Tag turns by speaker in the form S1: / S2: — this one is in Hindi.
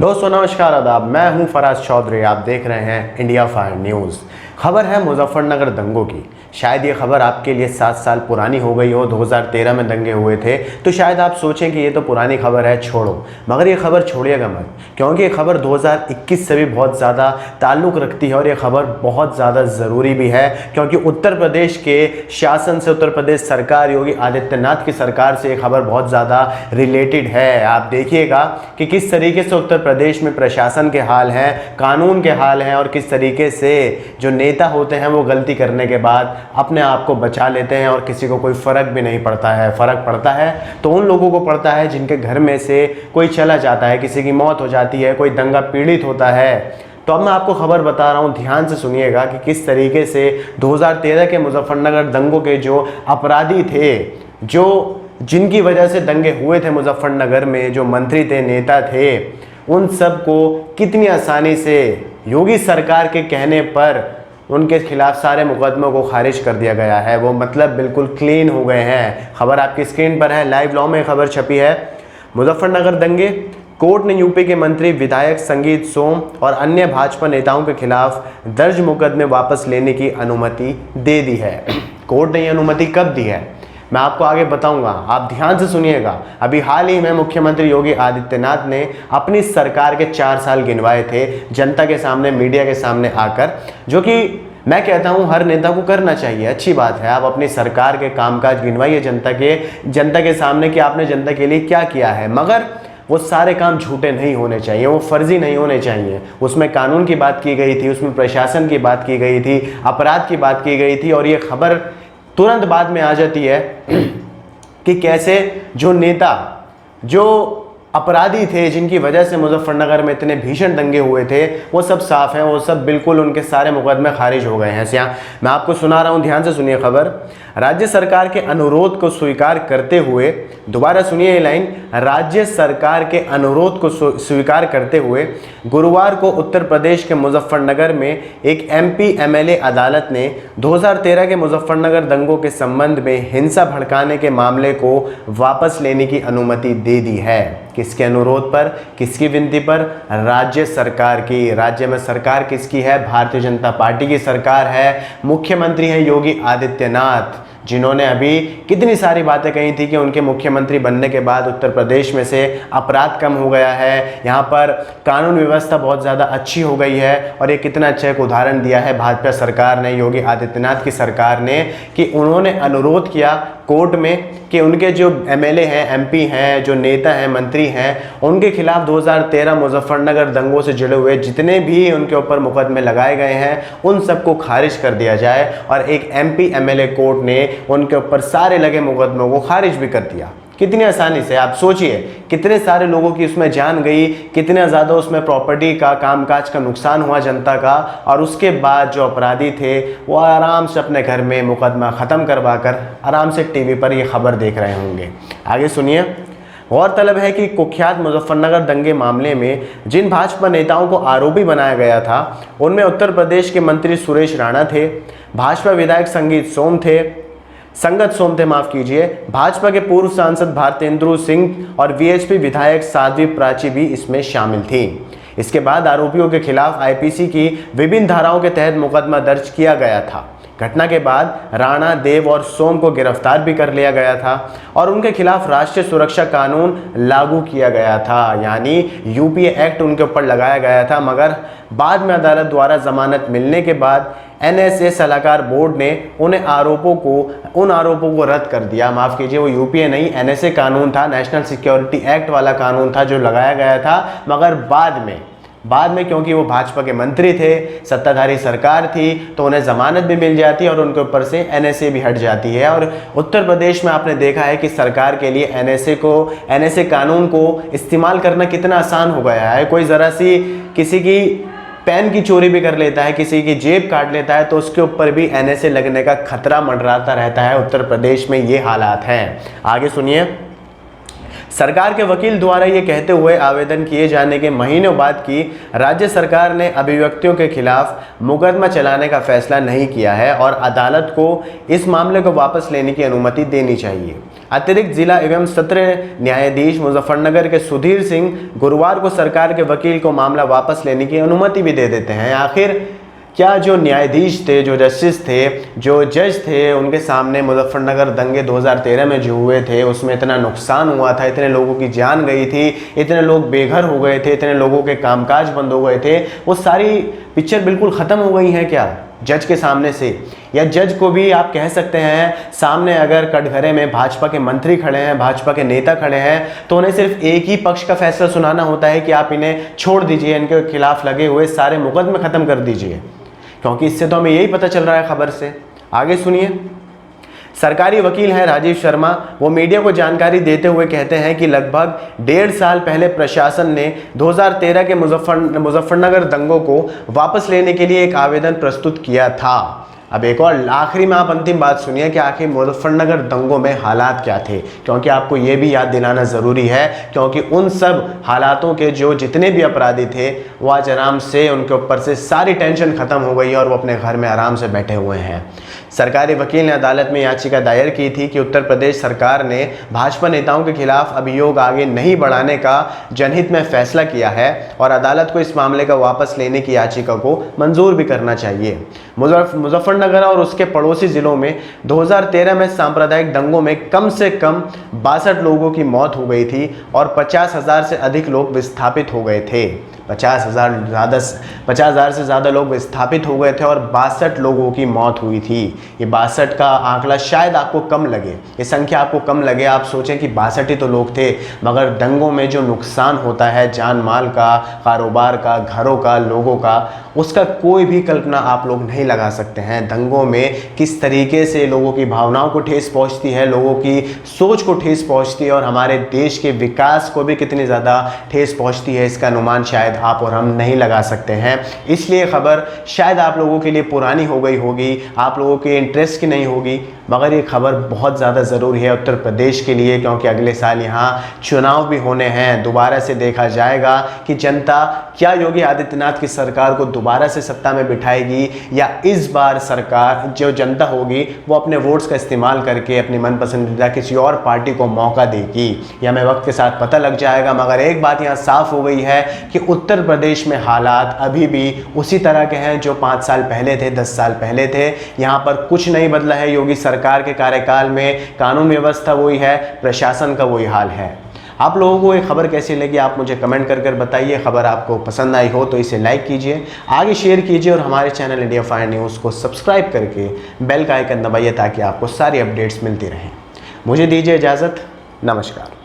S1: दोस्तों नमस्कार आदाब, मैं हूं फराज चौधरी। आप देख रहे हैं इंडिया फायर न्यूज़। खबर है मुजफ्फरनगर दंगों की। शायद ये खबर आपके लिए 7 साल पुरानी हो गई हो। 2013 में दंगे हुए थे तो शायद आप सोचें कि ये तो पुरानी खबर है, छोड़ो। मगर ये खबर छोड़िएगा मत, क्योंकि ये खबर 2021 से भी बहुत ज़्यादा ताल्लुक़ रखती है और ये खबर बहुत ज़्यादा ज़रूरी भी है, क्योंकि उत्तर प्रदेश के शासन से, उत्तर प्रदेश सरकार, योगी आदित्यनाथ की सरकार से ये खबर बहुत ज़्यादा रिलेटेड है। आप देखिएगा कि किस तरीके से उत्तर प्रदेश में प्रशासन के हाल हैं, कानून के हाल हैं, और किस तरीके से जो नेता होते हैं वो गलती करने के बाद अपने आप को बचा लेते हैं और किसी को कोई फ़र्क भी नहीं पड़ता है। फ़र्क पड़ता है तो उन लोगों को पड़ता है जिनके घर में से कोई चला जाता है, किसी की मौत हो जाती है, कोई दंगा पीड़ित होता है। तो अब मैं आपको खबर बता रहा हूँ, ध्यान से सुनिएगा कि किस तरीके से 2013 के मुजफ्फरनगर दंगों के जो अपराधी थे, जिनकी वजह से दंगे हुए थे मुजफ्फरनगर में, जो मंत्री थे, नेता थे, उन सब को कितनी आसानी से योगी सरकार के कहने पर उनके खिलाफ सारे मुकदमों को खारिज कर दिया गया है। वो मतलब बिल्कुल क्लीन हो गए हैं। खबर आपकी स्क्रीन पर है, लाइव लॉ में खबर छपी है। मुजफ्फरनगर दंगे, कोर्ट ने यूपी के मंत्री विधायक संगीत सोम और अन्य भाजपा नेताओं के खिलाफ दर्ज मुकदमे वापस लेने की अनुमति दे दी है। कोर्ट ने यह अनुमति कब दी है मैं आपको आगे बताऊंगा, आप ध्यान से सुनिएगा। अभी हाल ही में मुख्यमंत्री योगी आदित्यनाथ ने अपनी सरकार के 4 साल गिनवाए थे जनता के सामने, मीडिया के सामने आकर, जो कि मैं कहता हूं हर नेता को करना चाहिए। अच्छी बात है, आप अपनी सरकार के कामकाज गिनवाइए जनता के सामने कि आपने जनता के लिए क्या किया है। मगर वो सारे काम झूठे नहीं होने चाहिए, वो फर्जी नहीं होने चाहिए। उसमें कानून की बात की गई थी, उसमें प्रशासन की बात की गई थी, अपराध की बात की गई थी, और ये खबर तुरंत बाद में आ जाती है कि कैसे जो नेता, जो अपराधी थे, जिनकी वजह से मुजफ्फरनगर में इतने भीषण दंगे हुए थे, वो सब साफ हैं, वो सब बिल्कुल, उनके सारे मुकदमे खारिज हो गए हैं। मैं आपको सुना रहा हूँ, ध्यान से सुनिए खबर। राज्य सरकार के अनुरोध को स्वीकार करते हुए, दोबारा सुनिए ये लाइन, राज्य सरकार के अनुरोध को स्वीकार करते हुए गुरुवार को उत्तर प्रदेश के मुजफ्फरनगर में एक MP MLA अदालत ने 2013 के मुजफ्फरनगर दंगों के संबंध में हिंसा भड़काने के मामले को वापस लेने की अनुमति दे दी है। किसके अनुरोध पर, किसकी विनती पर? राज्य सरकार की। राज्य में सरकार किसकी है? भारतीय जनता पार्टी की सरकार है। मुख्यमंत्री हैं योगी आदित्यनाथ, जिन्होंने अभी कितनी सारी बातें कही थी कि उनके मुख्यमंत्री बनने के बाद उत्तर प्रदेश में से अपराध कम हो गया है, यहाँ पर कानून व्यवस्था बहुत ज़्यादा अच्छी हो गई है। और ये कितना अच्छा एक उदाहरण दिया है भाजपा सरकार ने, योगी आदित्यनाथ की सरकार ने, कि उन्होंने अनुरोध किया कोर्ट में कि उनके जो MLA हैं, MP हैं, जो नेता हैं, मंत्री हैं, उनके खिलाफ 2013 मुजफ्फरनगर दंगों से जुड़े हुए जितने भी उनके ऊपर मुकदमे लगाए गए हैं, उन सबको खारिज कर दिया जाए। और एक MP MLA कोर्ट ने उनके ऊपर सारे लगे मुकदमों को खारिज भी कर दिया। कितनी आसानी से, आप सोचिए कितने सारे लोगों की उसमें जान गई, कितने ज़्यादा उसमें प्रॉपर्टी का, कामकाज का नुकसान हुआ जनता का, और उसके बाद जो अपराधी थे वो आराम से अपने घर में मुकदमा ख़त्म करवा कर आराम से TV पर ये खबर देख रहे होंगे। आगे सुनिए। गौरतलब है कि कुख्यात मुजफ्फरनगर दंगे मामले में जिन भाजपा नेताओं को आरोपी बनाया गया था, उनमें उत्तर प्रदेश के मंत्री सुरेश राणा थे, भाजपा विधायक संगत सोम थे, भाजपा के पूर्व सांसद भारतेंदु सिंह और VHP विधायक साध्वी प्राची भी इसमें शामिल थी। इसके बाद आरोपियों के खिलाफ IPC की विभिन्न धाराओं के तहत मुकदमा दर्ज किया गया था। घटना के बाद राणा, देव और सोम को गिरफ्तार भी कर लिया गया था और उनके खिलाफ राष्ट्रीय सुरक्षा कानून लागू किया गया था, यानी UPA एक्ट उनके ऊपर लगाया गया था। मगर बाद में अदालत द्वारा जमानत मिलने के बाद NSA सलाहकार बोर्ड ने उन आरोपों को रद्द कर दिया। माफ़ कीजिए, वो UPA नहीं, NSA कानून था, नेशनल सिक्योरिटी एक्ट वाला कानून था जो लगाया गया था। मगर बाद में क्योंकि वो भाजपा के मंत्री थे, सत्ताधारी सरकार थी, तो उन्हें जमानत भी मिल जाती है और उनके ऊपर से NSA भी हट जाती है। और उत्तर प्रदेश में आपने देखा है कि सरकार के लिए NSA कानून को इस्तेमाल करना कितना आसान हो गया है। कोई ज़रा सी किसी की पेन की चोरी भी कर लेता है, किसी की जेब काट लेता है, तो उसके ऊपर भी NSA लगने का खतरा मंडराता रहता है। उत्तर प्रदेश में ये हालात हैं। आगे सुनिए। सरकार के वकील द्वारा ये कहते हुए आवेदन किए जाने के महीनों बाद की राज्य सरकार ने अभिव्यक्तियों के खिलाफ मुकदमा चलाने का फैसला नहीं किया है और अदालत को इस मामले को वापस लेने की अनुमति देनी चाहिए। अतिरिक्त जिला एवं सत्र न्यायाधीश मुजफ्फरनगर के सुधीर सिंह गुरुवार को सरकार के वकील को मामला वापस लेने की अनुमति भी दे देते हैं। आखिर क्या जो न्यायाधीश थे, जो जस्टिस थे, जो जज थे, उनके सामने मुजफ्फरनगर दंगे 2013 में जो हुए थे उसमें इतना नुकसान हुआ था, इतने लोगों की जान गई थी, इतने लोग बेघर हो गए थे, इतने लोगों के कामकाज बंद हो गए थे, वो सारी पिक्चर बिल्कुल ख़त्म हो गई हैं क्या जज के सामने से? या जज को भी आप कह सकते हैं सामने अगर कटघरे में भाजपा के मंत्री खड़े हैं, भाजपा के नेता खड़े हैं, तो उन्हें सिर्फ एक ही पक्ष का फैसला सुनाना होता है कि आप इन्हें छोड़ दीजिए, इनके खिलाफ लगे हुए सारे मुकदमे ख़त्म कर दीजिए। क्योंकि इससे तो हमें यही पता चल रहा है खबर से। आगे सुनिए। सरकारी वकील हैं राजीव शर्मा, वो मीडिया को जानकारी देते हुए कहते हैं कि लगभग 1.5 साल पहले प्रशासन ने 2013 के मुजफ्फरनगर दंगों को वापस लेने के लिए एक आवेदन प्रस्तुत किया था। अब एक और आखिरी में आप अंतिम बात सुनिए कि आखिर मुजफ्फरनगर दंगों में हालात क्या थे, क्योंकि आपको ये भी याद दिलाना ज़रूरी है, क्योंकि उन सब हालातों के जो जितने भी अपराधी थे वो आज आराम से उनके ऊपर से सारी टेंशन ख़त्म हो गई है और वो अपने घर में आराम से बैठे हुए हैं। सरकारी वकील ने अदालत में याचिका दायर की थी कि उत्तर प्रदेश सरकार ने भाजपा नेताओं के खिलाफ अभियोग आगे नहीं बढ़ाने का जनहित में फैसला किया है और अदालत को इस मामले का वापस लेने की याचिका को मंजूर भी करना चाहिए। मुजफ्फरनगर और उसके पड़ोसी जिलों में 2013 में सांप्रदायिक दंगों में कम से कम 62 लोगों की मौत हो गई थी और 50,000 से अधिक लोग विस्थापित हो गए थे। 50,000 से ज़्यादा लोग विस्थापित हो गए थे और 62 लोगों की मौत हुई थी। ये 62 का आंकड़ा शायद आपको कम लगे, ये संख्या आपको कम लगे, आप सोचें कि 62 ही तो लोग थे, मगर दंगों में जो नुकसान होता है जान माल का, कारोबार का, घरों का, लोगों का, उसका कोई भी कल्पना आप लोग नहीं लगा सकते हैं। दंगों में किस तरीके से लोगों की भावनाओं को ठेस पहुंचती है, लोगों की सोच को ठेस पहुंचती है और हमारे देश के विकास को भी कितनी ज़्यादा ठेस पहुंचती है, इसका अनुमान शायद आप और हम नहीं लगा सकते हैं। इसलिए खबर शायद आप लोगों के लिए पुरानी हो गई होगी, आप लोगों के इंटरेस्ट की नहीं होगी, मगर ये खबर बहुत ज़्यादा ज़रूरी है उत्तर प्रदेश के लिए, क्योंकि अगले साल यहाँ चुनाव भी होने हैं। दोबारा से देखा जाएगा कि जनता क्या योगी आदित्यनाथ की सरकार को दोबारा से सत्ता में बिठाएगी या इस बार सरकार जो जनता होगी वो अपने वोट्स का इस्तेमाल करके अपनी मनपसंदीदा किसी और पार्टी को मौका देगी। यह हमें वक्त के साथ पता लग जाएगा, मगर एक बात यहाँ साफ हो गई है कि उत्तर प्रदेश में हालात अभी भी उसी तरह के हैं जो 5 साल पहले थे, 10 साल पहले थे। यहाँ पर कुछ नहीं बदला है। योगी सरकार के कार्यकाल में कानून व्यवस्था वही है, प्रशासन का वही हाल है। आप लोगों को ये खबर कैसी लगी आप मुझे कमेंट कर बताइए। खबर आपको पसंद आई हो तो इसे लाइक कीजिए, आगे शेयर कीजिए और हमारे चैनल इंडिया फायर न्यूज़ को सब्सक्राइब करके बेल का आइकन दबाइए ताकि आपको सारी अपडेट्स मिलती रहें। मुझे दीजिए इजाज़त, नमस्कार।